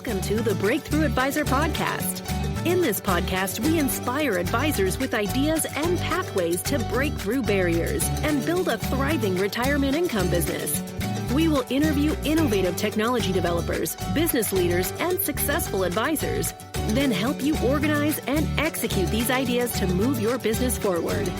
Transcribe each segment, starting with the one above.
Welcome to the Breakthrough Advisor Podcast. In this podcast, we inspire advisors with ideas and pathways to break through barriers and build a thriving retirement income business. We will interview innovative technology developers, business leaders, and successful advisors, then help you organize and execute these ideas to move your business forward.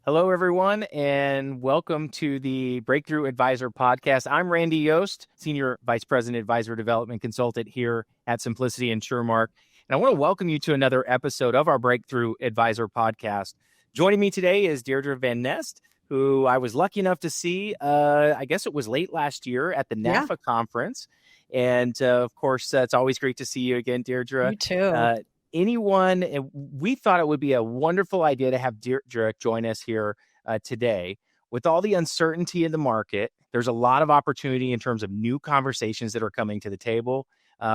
Hello, everyone, and welcome to the Breakthrough Advisor Podcast. I'm Randy Yost, Senior Vice President Advisor Development Consultant here at Simplicity InsurMark. And I want to welcome you to another episode of our Breakthrough Advisor Podcast. Joining me today is Deirdre Van Nest, who I was lucky enough to see, I guess it was late last year at the NAFA conference. And of course, it's always great to see you again, Deirdre. You too. We thought it would be a wonderful idea to have Deirdre join us here today. With all the uncertainty in the market, there's a lot of opportunity in terms of new conversations that are coming to the table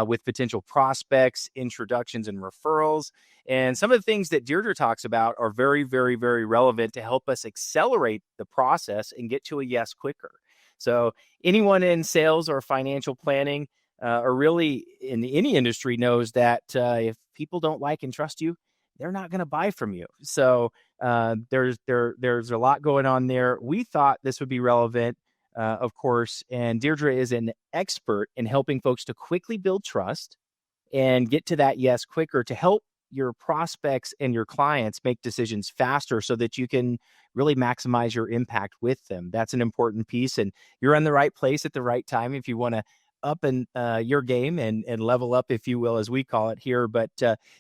with potential prospects, introductions, and referrals. And some of the things that Deirdre talks about are very, very, very relevant to help us accelerate the process and get to a yes quicker. So anyone in sales or financial planning or really in any industry knows that if people don't like and trust you, they're not going to buy from you. So there's a lot going on there. We thought this would be relevant, of course, and Deirdre is an expert in helping folks to quickly build trust and get to that yes quicker to help your prospects and your clients make decisions faster so that you can really maximize your impact with them. That's an important piece, and you're in the right place at the right time if you want to up in your game and level up, if you will, as we call it here. But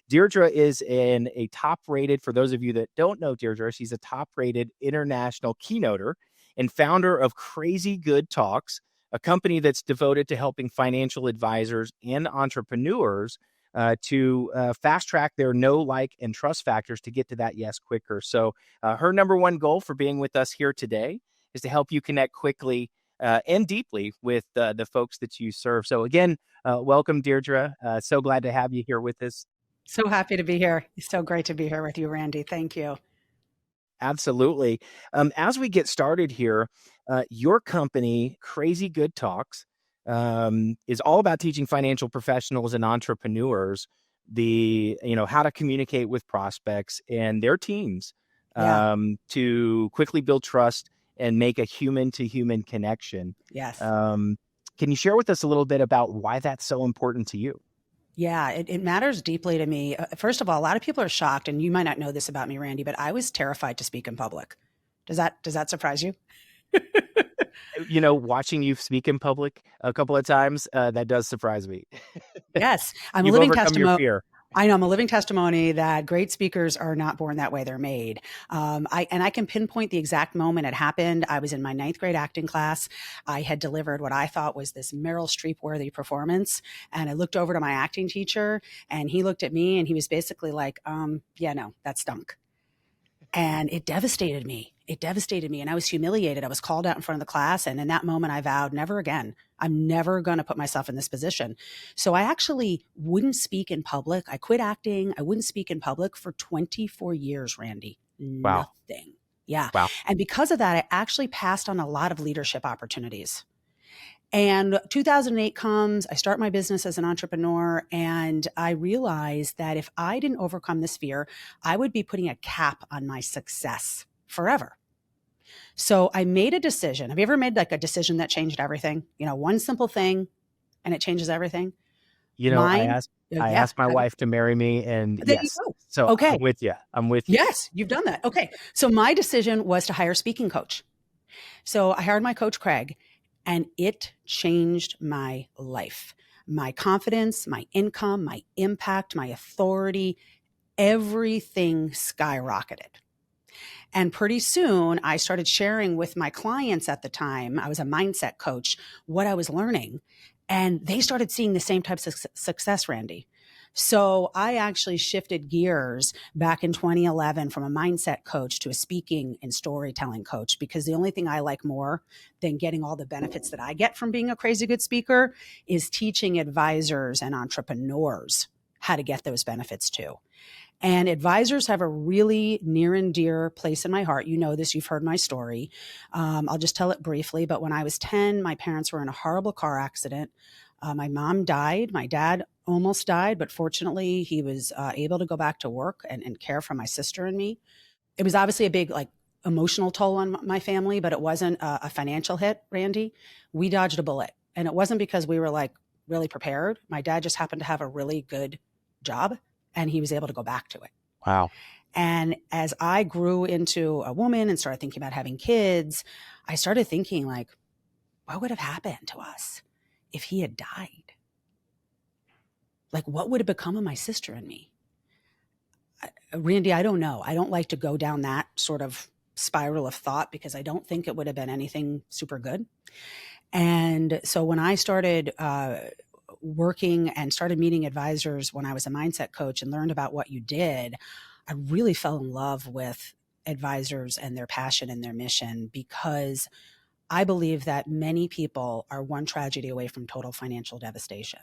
Deirdre is a top-rated, for those of you that don't know Deirdre, she's a top-rated international keynoter and founder of Crazy Good Talks, a company that's devoted to helping financial advisors and entrepreneurs to fast-track their know, like, and trust factors to get to that yes quicker. So her number one goal for being with us here today is to help you connect quickly and deeply with the folks that you serve. So again, welcome, Deirdre. So glad to have you here with us. So happy to be here. It's so great to be here with you, Randy. Thank you. Absolutely. As we get started here, your company, Crazy Good Talks, is all about teaching financial professionals and entrepreneurs how to communicate with prospects and their teams to quickly build trust and make a human-to-human connection. Yes. Can you share with us a little bit about why that's so important to you? Yeah, it matters deeply to me. First of all, a lot of people are shocked, and you might not know this about me, Randy, but I was terrified to speak in public. Does that surprise you? Watching you speak in public a couple of times, that does surprise me. Yes, I'm You've a living overcome your testimony. fear. I know, I'm a living testimony that great speakers are not born that way, they're made. I can pinpoint the exact moment it happened. I was in my 9th grade acting class. I had delivered what I thought was this Meryl Streep-worthy performance. And I looked over to my acting teacher and he looked at me and he was basically like, yeah, no, that stunk. And it devastated me. And I was humiliated. I was called out in front of the class. And in that moment, I vowed, never again. I'm never going to put myself in this position. So I actually wouldn't speak in public. I quit acting. I wouldn't speak in public for 24 years, Randy. Wow. Nothing. Yeah. Wow. And because of that, I actually passed on a lot of leadership opportunities. And 2008 comes, I start my business as an entrepreneur, and I realized that if I didn't overcome this fear, I would be putting a cap on my success forever. So I made a decision. Have you ever made like a decision that changed everything? One simple thing and it changes everything. I asked my wife to marry me, and yes. So okay. I'm with you. Yes, you've done that. Okay. So my decision was to hire a speaking coach. So I hired my coach, Craig, and it changed my life, my confidence, my income, my impact, my authority, everything skyrocketed. And pretty soon I started sharing with my clients at the time, I was a mindset coach, what I was learning. And they started seeing the same types of success, Randy. So I actually shifted gears back in 2011 from a mindset coach to a speaking and storytelling coach, because the only thing I like more than getting all the benefits that I get from being a crazy good speaker is teaching advisors and entrepreneurs how to get those benefits too. And advisors have a really near and dear place in my heart. You know this, you've heard my story. I'll just tell it briefly. But when I was 10, my parents were in a horrible car accident. My mom died. My dad almost died, but fortunately he was able to go back to work and care for my sister and me. It was obviously a big emotional toll on my family, but it wasn't a financial hit, Randy. We dodged a bullet. And it wasn't because we were really prepared. My dad just happened to have a really good job, and he was able to go back to it. Wow. And as I grew into a woman and started thinking about having kids, I started thinking what would have happened to us if he had died? What would have become of my sister and me? Randy, I don't know. I don't like to go down that sort of spiral of thought because I don't think it would have been anything super good. And so when I started working and started meeting advisors when I was a mindset coach and learned about what you did, I really fell in love with advisors and their passion and their mission, because I believe that many people are one tragedy away from total financial devastation.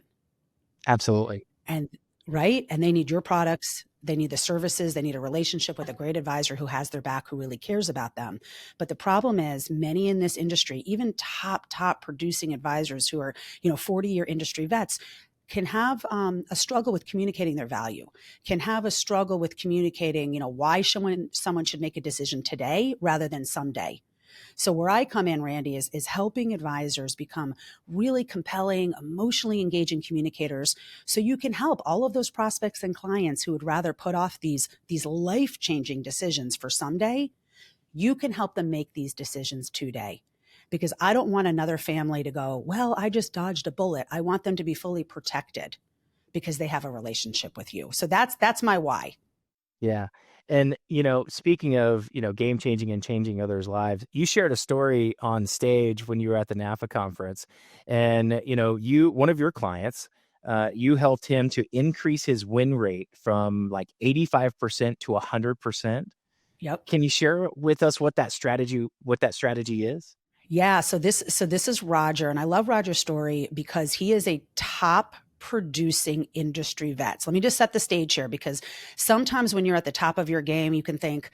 Absolutely. And right. And they need your products. They need the services. They need a relationship with a great advisor who has their back, who really cares about them. But the problem is many in this industry, even top producing advisors who are, 40-year industry vets, can have a struggle with communicating their value, can have a struggle with communicating, why someone should make a decision today rather than someday. So where I come in, Randy, is helping advisors become really compelling, emotionally engaging communicators, so you can help all of those prospects and clients who would rather put off these life-changing decisions for someday. You can help them make these decisions today. Because I don't want another family to go, well, I just dodged a bullet. I want them to be fully protected because they have a relationship with you. So that's my why. Yeah. And, speaking of, game changing and changing others' lives, you shared a story on stage when you were at the NAFA conference. And, one of your clients, you helped him to increase his win rate from 85% to 100%. Yep. Can you share with us what that strategy is? Yeah. So this is Roger. And I love Roger's story because he is a top producing industry vet. So let me just set the stage here, because sometimes when you're at the top of your game, you can think,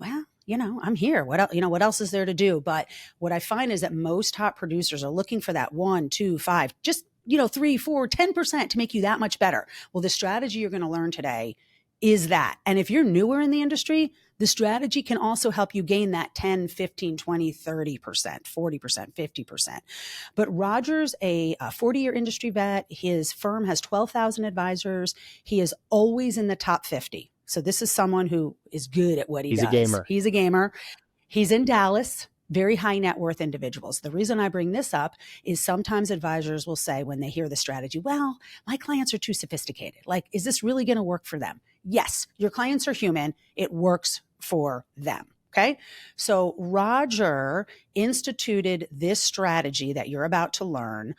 well, I'm here. What else is there to do? But what I find is that most top producers are looking for that 1, 2, 5, just, 3, 4, 10% to make you that much better. Well, the strategy you're going to learn today is that. And if you're newer in the industry, the strategy can also help you gain that 10, 15, 20, 30%, 40%, 50%. But Roger's a 40-year industry vet. His firm has 12,000 advisors. He is always in the top 50. So this is someone who is good at what he does. He's a gamer. He's in Dallas. Very high net worth individuals. The reason I bring this up is sometimes advisors will say when they hear the strategy, well, my clients are too sophisticated. Is this really going to work for them? Yes, your clients are human. It works for them. Okay. So Roger instituted this strategy that you're about to learn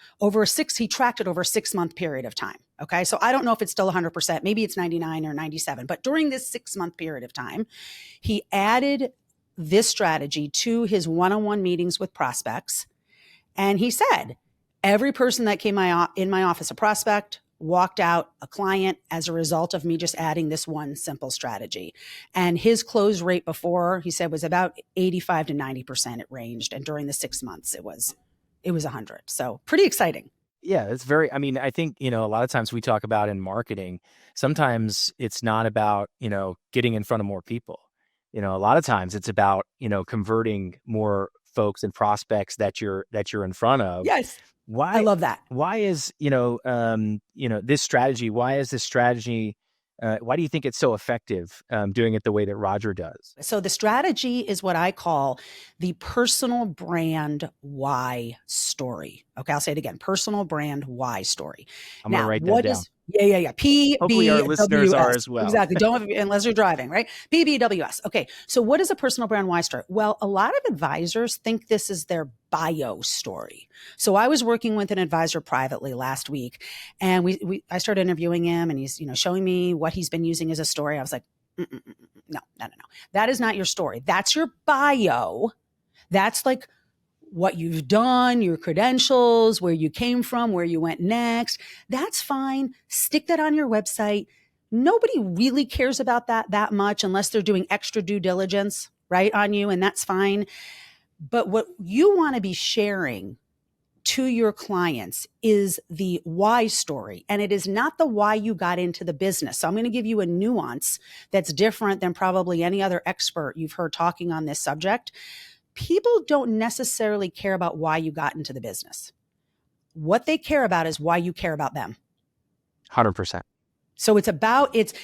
he tracked it over a 6-month period of time. Okay. So I don't know if it's still 100%, maybe it's 99 or 97, but during this 6-month period of time, he added this strategy to his one-on-one meetings with prospects. And he said, every person that came in my office, a prospect, walked out a client as a result of me just adding this one simple strategy. And his close rate before, he said, was about 85 to 90%. It ranged. And during the 6 months, it was 100. So pretty exciting. Yeah, it's I think, a lot of times we talk about in marketing, sometimes it's not about, getting in front of more people. A lot of times it's about, converting more folks and prospects that you're in front of. Yes. Why? I love that. Why is, this strategy, why do you think it's so effective doing it the way that Roger does? So the strategy is what I call the personal brand why story. Okay, I'll say it again. Personal brand why story. I'm going to write that down. Yeah. PBWS. Hopefully our listeners are as well. Exactly. Unless you're driving, right? PBWS. Okay. So what is a personal brand why story? Well, a lot of advisors think this is their bio story. So I was working with an advisor privately last week, and I started interviewing him, and he's, showing me what he's been using as a story. I was like, no. That is not your story. That's your bio. That's what you've done, your credentials, where you came from, where you went next. That's fine. Stick that on your website. Nobody really cares about that much unless they're doing extra due diligence, right, on you, and that's fine. But what you want to be sharing to your clients is the why story. And it is not the why you got into the business. So I'm going to give you a nuance that's different than probably any other expert you've heard talking on this subject. People don't necessarily care about why you got into the business. What they care about is why you care about them. 100%. So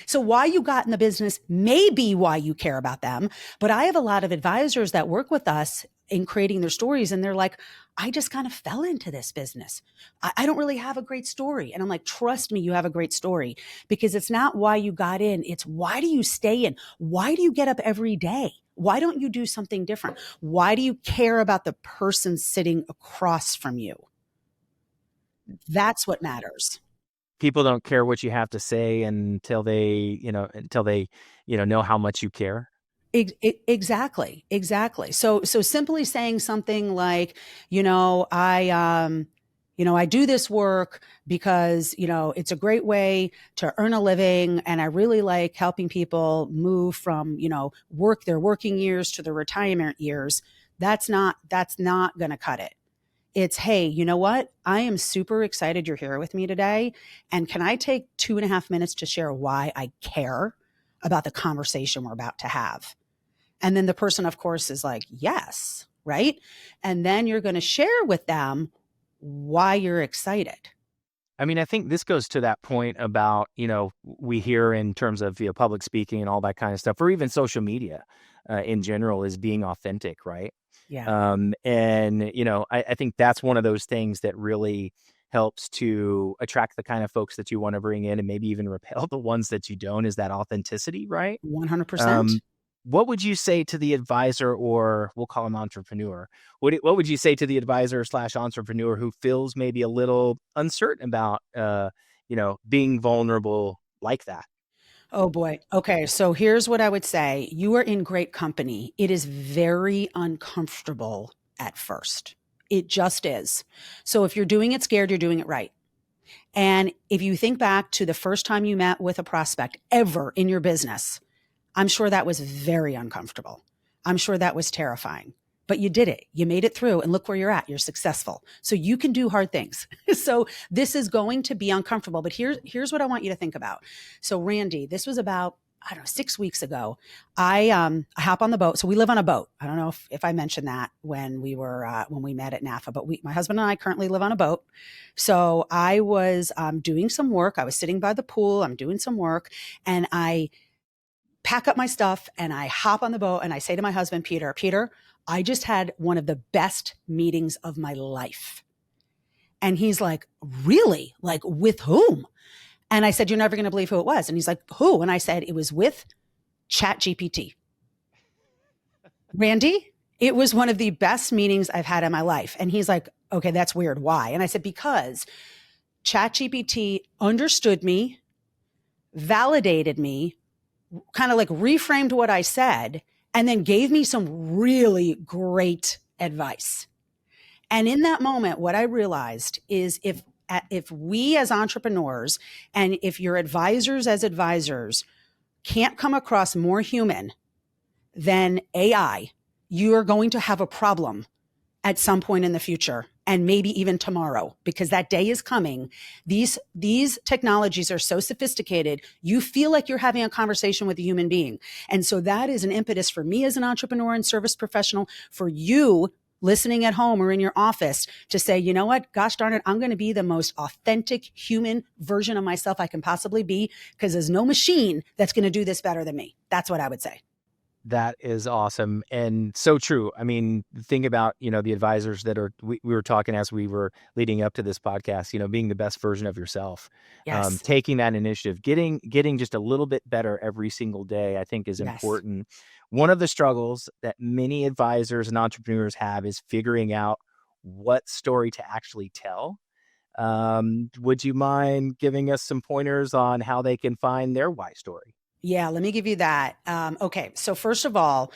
so why you got in the business may be why you care about them. But I have a lot of advisors that work with us in creating their stories. And they're like, I just kind of fell into this business. I don't really have a great story. And I'm like, trust me, you have a great story, because it's not why you got in. It's why do you stay in? Why do you get up every day? Why don't you do something different? Why do you care about the person sitting across from you? That's what matters. People don't care what you have to say until they know how much you care. Exactly. So simply saying something like, I do this work because, it's a great way to earn a living. And I really like helping people move from, their working years to their retirement years. That's not going to cut it. It's, hey, you know what? I am super excited you're here with me today. And can I take 2.5 minutes to share why I care about the conversation we're about to have? And then the person, of course, is like, yes, right? And then you're going to share with them why you're excited. I mean, I think this goes to that point about, we hear in terms of public speaking and all that kind of stuff, or even social media in general, is being authentic, right? Yeah. I think that's one of those things that really helps to attract the kind of folks that you want to bring in, and maybe even repel the ones that you don't, is that authenticity, right? 100%. What would you say to the advisor, or we'll call him entrepreneur? What would you say to the advisor / entrepreneur who feels maybe a little uncertain about, being vulnerable like that? Oh boy. Okay. So here's what I would say. You are in great company. It is very uncomfortable at first. It just is. So if you're doing it scared, you're doing it right. And if you think back to the first time you met with a prospect ever in your business, I'm sure that was very uncomfortable. I'm sure that was terrifying, but you did it. You made it through, and look where you're at. You're successful. So you can do hard things. So this is going to be uncomfortable, but here's what I want you to think about. So Randy, this was about, 6 weeks ago. I hop on the boat. So we live on a boat. I don't know if I mentioned that when we met at NAFA, but my husband and I currently live on a boat. So I was doing some work. I was sitting by the pool. I'm doing some work, and I pack up my stuff and I hop on the boat and I say to my husband, Peter, I just had one of the best meetings of my life. And he's like, really? Like, with whom? And I said, you're never going to believe who it was. And he's like, who? And I said, it was with ChatGPT. Randy, it was one of the best meetings I've had in my life. And he's like, okay, that's weird. Why? And I said, because ChatGPT understood me, validated me, kind of like reframed what I said, and then gave me some really great advice. And in that moment, what I realized is if we as entrepreneurs, and if your advisors as advisors can't come across more human than AI, you are going to have a problem at some point in the future, and maybe even tomorrow, because that day is coming. These technologies are so sophisticated, you feel like you're having a conversation with a human being. And so that is an impetus for me as an entrepreneur and service professional, for you listening at home or in your office, to say, you know what, gosh darn it, I'm going to be the most authentic human version of myself I can possibly be, because there's no machine that's going to do this better than me. That's what I would say. That is awesome. And so true. I mean, think about, the advisors that we were talking as we were leading up to this podcast, being the best version of yourself, Yes. Taking that initiative, getting just a little bit better every single day, I think is important. One of the struggles that many advisors and entrepreneurs have is figuring out what story to actually tell. Would you mind giving us some pointers on how they can find their why story? Yeah, let me give you that. Okay. So first of all,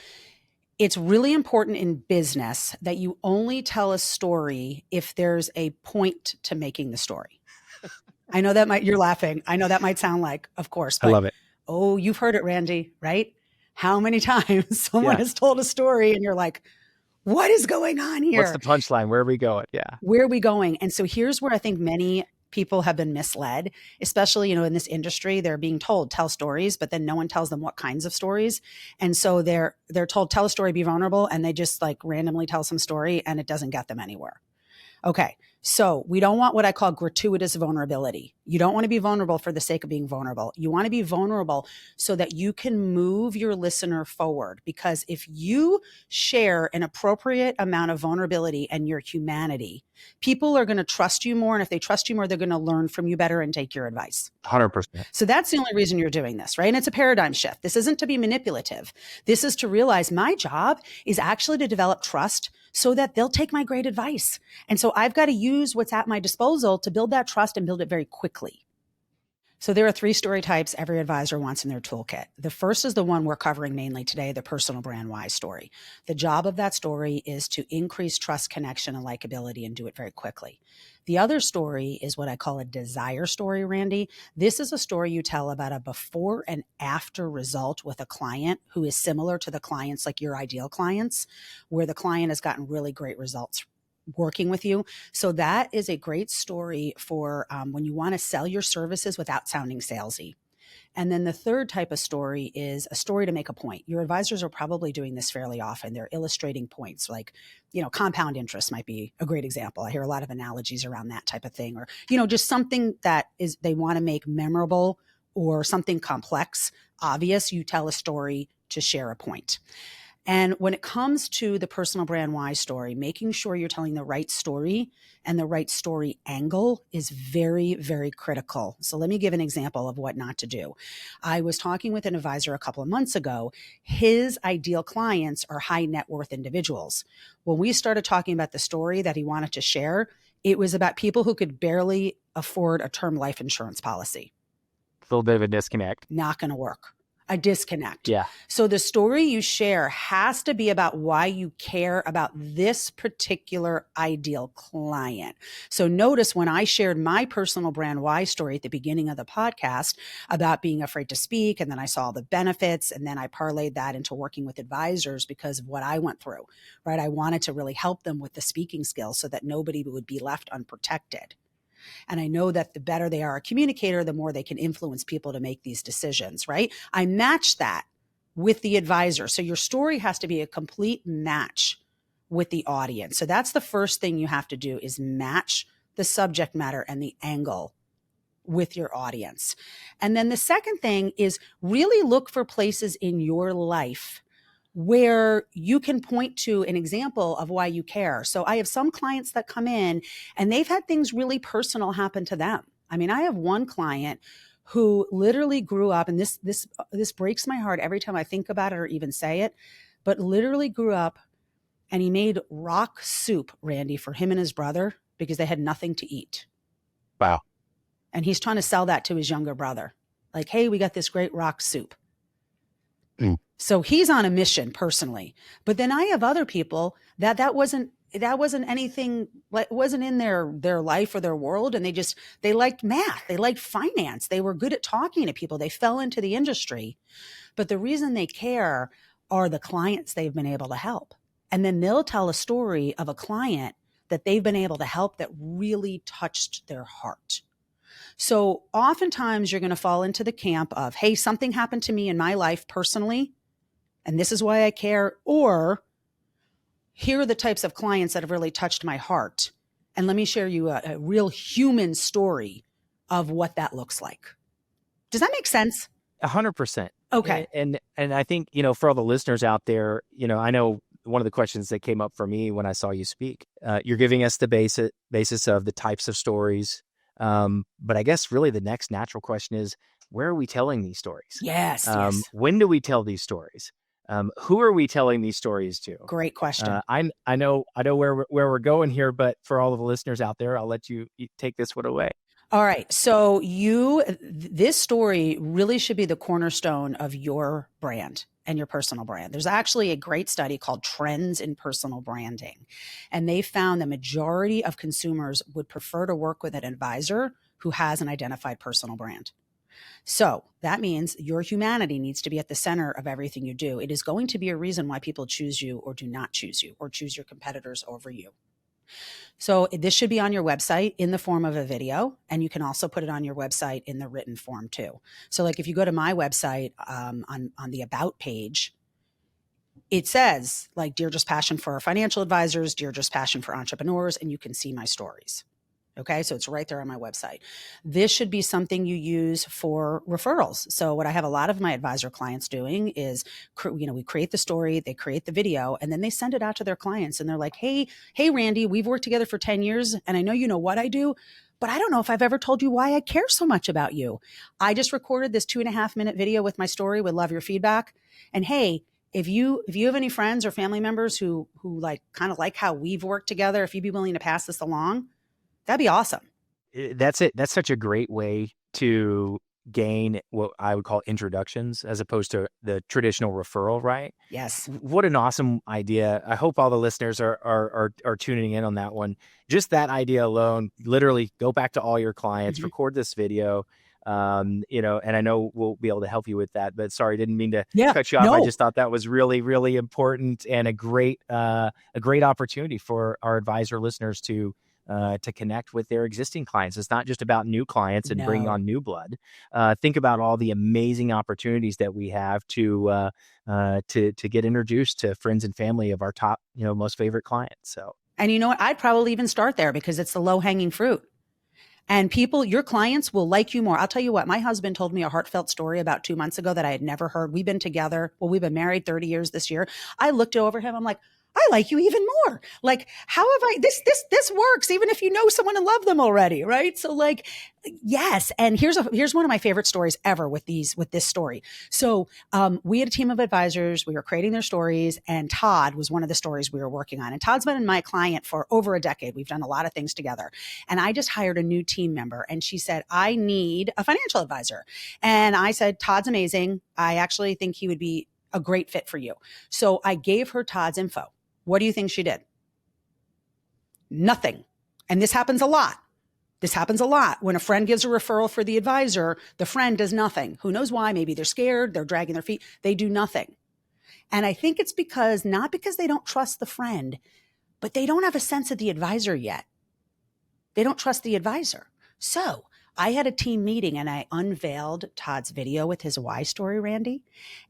It's really important in business that you only tell a story if there's a point to making the story. I know you're laughing. I know that might sound like, of course, I but love it. oh, you've heard it, Randy, right? How many times someone has told a story and you're like, what is going on here? What's the punchline? Where are we going? Yeah. Where are we going? And so here's where I think many people have been misled, especially, in this industry. They're being told, tell stories, but then no one tells them what kinds of stories. And so they're told, tell a story, be vulnerable. And they just like randomly tell some story and it doesn't get them anywhere. Okay. So we don't want what I call gratuitous vulnerability. You don't want to be vulnerable for the sake of being vulnerable. You want to be vulnerable so that you can move your listener forward. Because if you share an appropriate amount of vulnerability and your humanity, people are going to trust you more. And if they trust you more, they're going to learn from you better and take your advice. 100%. So that's the only reason you're doing this, right? And it's a paradigm shift. This isn't to be manipulative. This is to realize my job is actually to develop trust so that they'll take my great advice. And so I've got to use what's at my disposal to build that trust and build it very quickly. So there are 3 story types every advisor wants in their toolkit. The first is the one we're covering mainly today, the personal brand why story. The job of that story is to increase trust, connection, and likability and do it very quickly. The other story is what I call a desire story, Randy. This is a story you tell about a before and after result with a client who is similar to the clients, like your ideal clients, where the client has gotten really great results working with you. So that is a great story for when you want to sell your services without sounding salesy. And then the third type of story is a story to make a point. Your advisors are probably doing this fairly often. They're illustrating points like, compound interest might be a great example. I hear a lot of analogies around that type of thing, or, just something that is they want to make memorable or something complex, obvious. You tell a story to share a point. And when it comes to the personal brand why story, making sure you're telling the right story and the right story angle is very, very critical. So let me give an example of what not to do. I was talking with an advisor a couple of months ago. His ideal clients are high net worth individuals. When we started talking about the story that he wanted to share, it was about people who could barely afford a term life insurance policy. A little bit of a disconnect. Not going to work. A disconnect. Yeah. So the story you share has to be about why you care about this particular ideal client. So notice when I shared my personal brand why story at the beginning of the podcast about being afraid to speak, and then I saw the benefits, and then I parlayed that into working with advisors because of what I went through, right? I wanted to really help them with the speaking skills so that nobody would be left unprotected. And I know that the better they are a communicator, the more they can influence people to make these decisions, right? I match that with the advisor. So your story has to be a complete match with the audience. So that's the first thing you have to do is match the subject matter and the angle with your audience. And then the second thing is really look for places in your life where you can point to an example of why you care. So I have some clients that come in and they've had things really personal happen to them. I mean, I have one client who literally grew up, and this breaks my heart every time I think about it or even say it, but literally grew up and he made rock soup, Randy, for him and his brother because they had nothing to eat. Wow. And he's trying to sell that to his younger brother. Like, hey, we got this great rock soup. So he's on a mission personally. But then I have other people that wasn't anything, like wasn't in their life or their world. And they liked math. They liked finance. They were good at talking to people. They fell into the industry. But the reason they care are the clients they've been able to help. And then they'll tell a story of a client that they've been able to help that really touched their heart. So oftentimes you're going to fall into the camp of, hey, something happened to me in my life personally, and this is why I care. Or here are the types of clients that have really touched my heart. And let me share you a real human story of what that looks like. Does that make sense? 100%. Okay. And I think, for all the listeners out there, I know one of the questions that came up for me when I saw you speak, you're giving us the basis of the types of stories. But I guess really the next natural question is, where are we telling these stories? Yes. When do we tell these stories? Who are we telling these stories to? Great question. I know where we're going here, but for all of the listeners out there, I'll let you take this one away. All right. So this story really should be the cornerstone of your brand. and your personal brand. There's actually a great study called Trends in Personal Branding. And they found the majority of consumers would prefer to work with an advisor who has an identified personal brand. So that means your humanity needs to be at the center of everything you do. It is going to be a reason why people choose you or do not choose you or choose your competitors over you. So this should be on your website in the form of a video, and you can also put it on your website in the written form too. So like if you go to my website on the About page, it says like Deirdre's passion for financial advisors, Deirdre's passion for entrepreneurs, and you can see my stories. Okay, so it's right there on my website. This should be something you use for referrals. So what I have a lot of my advisor clients doing is, we create the story, they create the video, and then they send it out to their clients. And they're like, hey, Randy, we've worked together for 10 years, and I know you know what I do, but I don't know if I've ever told you why I care so much about you. I just recorded this 2.5-minute video with my story. Would love your feedback. And hey, if you have any friends or family members who like kind of like how we've worked together, if you'd be willing to pass this along, that'd be awesome. That's it. That's such a great way to gain what I would call introductions as opposed to the traditional referral, right? Yes. What an awesome idea. I hope all the listeners are tuning in on that one. Just that idea alone, literally go back to all your clients, record this video, and I know we'll be able to help you with that, but sorry, didn't mean to cut you off. No. I just thought that was really, really important and a great opportunity for our advisor listeners to connect with their existing clients. It's not just about new clients and bringing on new blood. Think about all the amazing opportunities that we have to get introduced to friends and family of our top, most favorite clients. So, and you know what? I'd probably even start there because it's the low-hanging fruit. And people, your clients will like you more. I'll tell you what, my husband told me a heartfelt story about 2 months ago that I had never heard. We've been together. Well, we've been married 30 years this year. I looked over him. I'm like, I like you even more. Like, how have I, this works, even if you know someone and love them already. Right. So like, yes. And here's one of my favorite stories ever with this story. So, we had a team of advisors, we were creating their stories, and Todd was one of the stories we were working on. And Todd's been my client for over a decade. We've done a lot of things together. And I just hired a new team member, and she said, I need a financial advisor. And I said, Todd's amazing. I actually think he would be a great fit for you. So I gave her Todd's info. What do you think she did? Nothing. And this happens a lot. When a friend gives a referral for the advisor, the friend does nothing. Who knows why? Maybe they're scared. They're dragging their feet. They do nothing. And I think it's not because they don't trust the friend, but they don't have a sense of the advisor yet. They don't trust the advisor. So I had a team meeting and I unveiled Todd's video with his why story, Randy.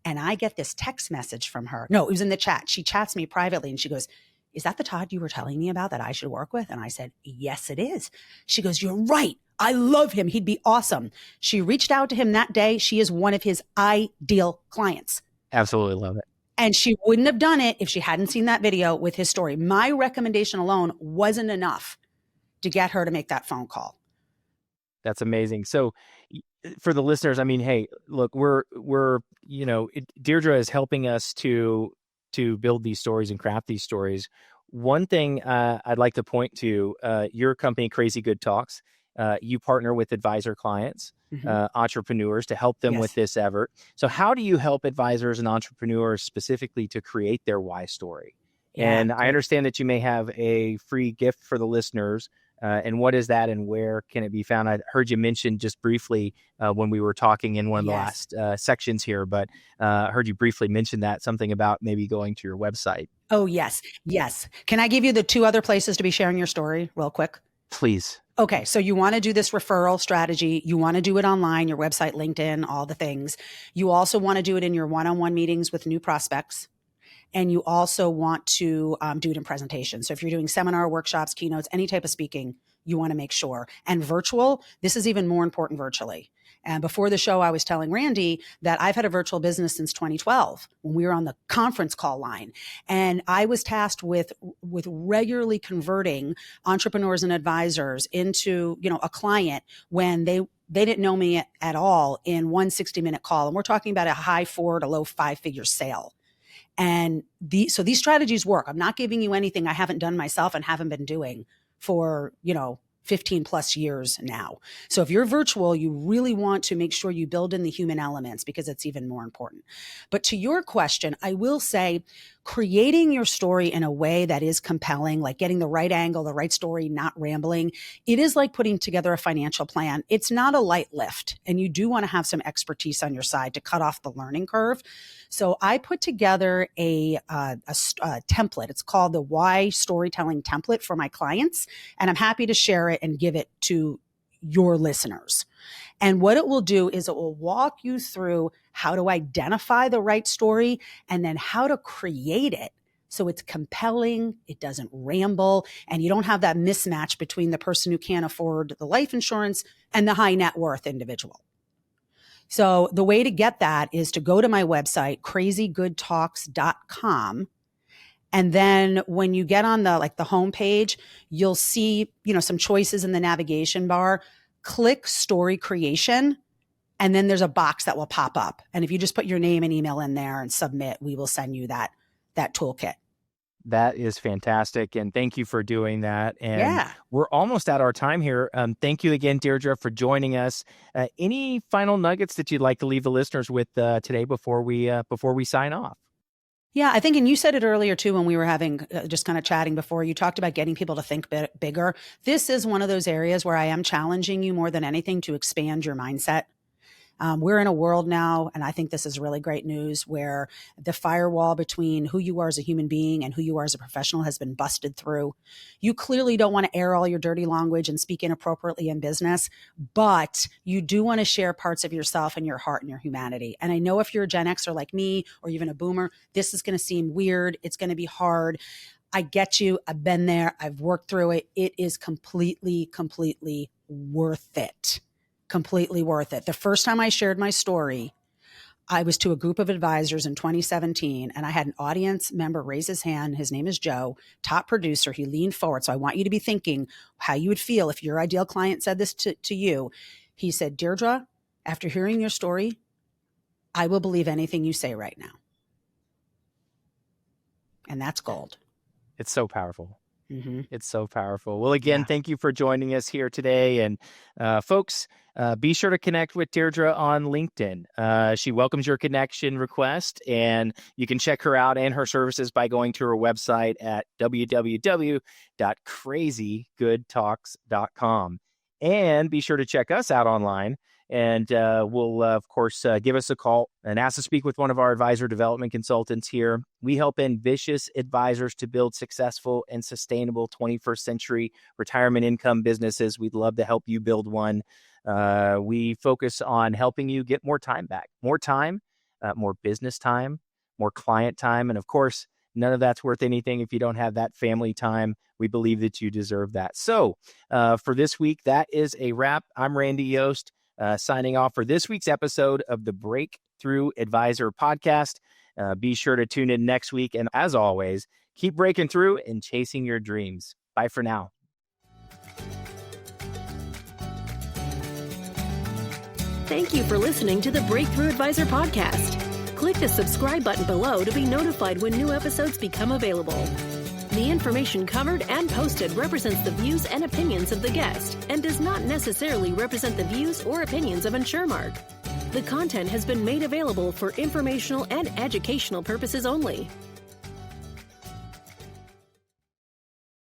And I get this text message from her. No, it was in the chat. She chats me privately and she goes, is that the Todd you were telling me about that I should work with? And I said, yes, it is. She goes, you're right. I love him. He'd be awesome. She reached out to him that day. She is one of his ideal clients. Absolutely love it. And she wouldn't have done it if she hadn't seen that video with his story. My recommendation alone wasn't enough to get her to make that phone call. That's amazing. So for the listeners, I mean, hey, look, we're Deirdre is helping us to build these stories and craft these stories. One thing I'd like to point to, your company, Crazy Good Talks, you partner with advisor clients, entrepreneurs to help them with this effort. So how do you help advisors and entrepreneurs specifically to create their why story? Yeah, and I understand that you may have a free gift for the listeners. And what is that and where can it be found? I heard you mention just briefly when we were talking in one of the last sections here, but I heard you briefly mention that, something about maybe going to your website. Oh, yes. Yes. Can I give you the 2 other places to be sharing your story real quick? Please. Okay. So you want to do this referral strategy. You want to do it online, your website, LinkedIn, all the things. You also want to do it in your one-on-one meetings with new prospects. And you also want to do it in presentations. So if you're doing seminar, workshops, keynotes, any type of speaking, you want to make sure. And virtual, this is even more important virtually. And before the show, I was telling Randy that I've had a virtual business since 2012 when we were on the conference call line. And I was tasked with regularly converting entrepreneurs and advisors into, a client when they didn't know me at all in one 60-minute call. And we're talking about a high 4 to low 5-figure sale. And so these strategies work. I'm not giving you anything I haven't done myself and haven't been doing for, 15 plus years now. So if you're virtual, you really want to make sure you build in the human elements because it's even more important. But to your question, I will say creating your story in a way that is compelling, like getting the right angle, the right story, not rambling. It is like putting together a financial plan. It's not a light lift, and you do want to have some expertise on your side to cut off the learning curve. So I put together a template. It's called the Why Storytelling Template for my clients, and I'm happy to share it and give it to your listeners. And what it will do is it will walk you through how to identify the right story and then how to create it so it's compelling, it doesn't ramble, and you don't have that mismatch between the person who can't afford the life insurance and the high net worth individual. So the way to get that is to go to my website, crazygoodtalks.com. And then when you get on the homepage, you'll see, some choices in the navigation bar. Click story creation, and then there's a box that will pop up. And if you just put your name and email in there and submit, we will send you that toolkit. That is fantastic. And thank you for doing that. And we're almost at our time here. Thank you again, Deirdre, for joining us. Any final nuggets that you'd like to leave the listeners with today before we sign off? Yeah, I think, and you said it earlier too, when we were having just kind of chatting before, you talked about getting people to think bigger. This is one of those areas where I am challenging you more than anything to expand your mindset. We're in a world now, and I think this is really great news, where the firewall between who you are as a human being and who you are as a professional has been busted through. You clearly don't want to air all your dirty language and speak inappropriately in business, but you do want to share parts of yourself and your heart and your humanity. And I know if you're a Gen Xer like me, or even a boomer, this is going to seem weird. It's going to be hard. I get you. I've been there. I've worked through it. It is completely worth it. Completely worth it. The first time I shared my story, I was to a group of advisors in 2017, and I had an audience member raise his hand. His name is Joe, top producer. He leaned forward. So I want you to be thinking how you would feel if your ideal client said this to you. He said, Deirdre, after hearing your story, I will believe anything you say right now. And that's gold. It's so powerful. Mm-hmm. It's so powerful. Well, again, thank you for joining us here today. And folks, be sure to connect with Deirdre on LinkedIn. She welcomes your connection request, and you can check her out and her services by going to her website at www.crazygoodtalks.com. And be sure to check us out online. And we'll, of course, give us a call and ask to speak with one of our advisor development consultants here. We help ambitious advisors to build successful and sustainable 21st century retirement income businesses. We'd love to help you build one. We focus on helping you get more time back, more time, more business time, more client time. And of course, none of that's worth anything if you don't have that family time. We believe that you deserve that. So for this week, that is a wrap. I'm Randy Yost. Signing off for this week's episode of the Breakthrough Advisor podcast. Be sure to tune in next week. And as always, keep breaking through and chasing your dreams. Bye for now. Thank you for listening to the Breakthrough Advisor podcast. Click the subscribe button below to be notified when new episodes become available. The information covered and posted represents the views and opinions of the guest and does not necessarily represent the views or opinions of InsurMark. The content has been made available for informational and educational purposes only.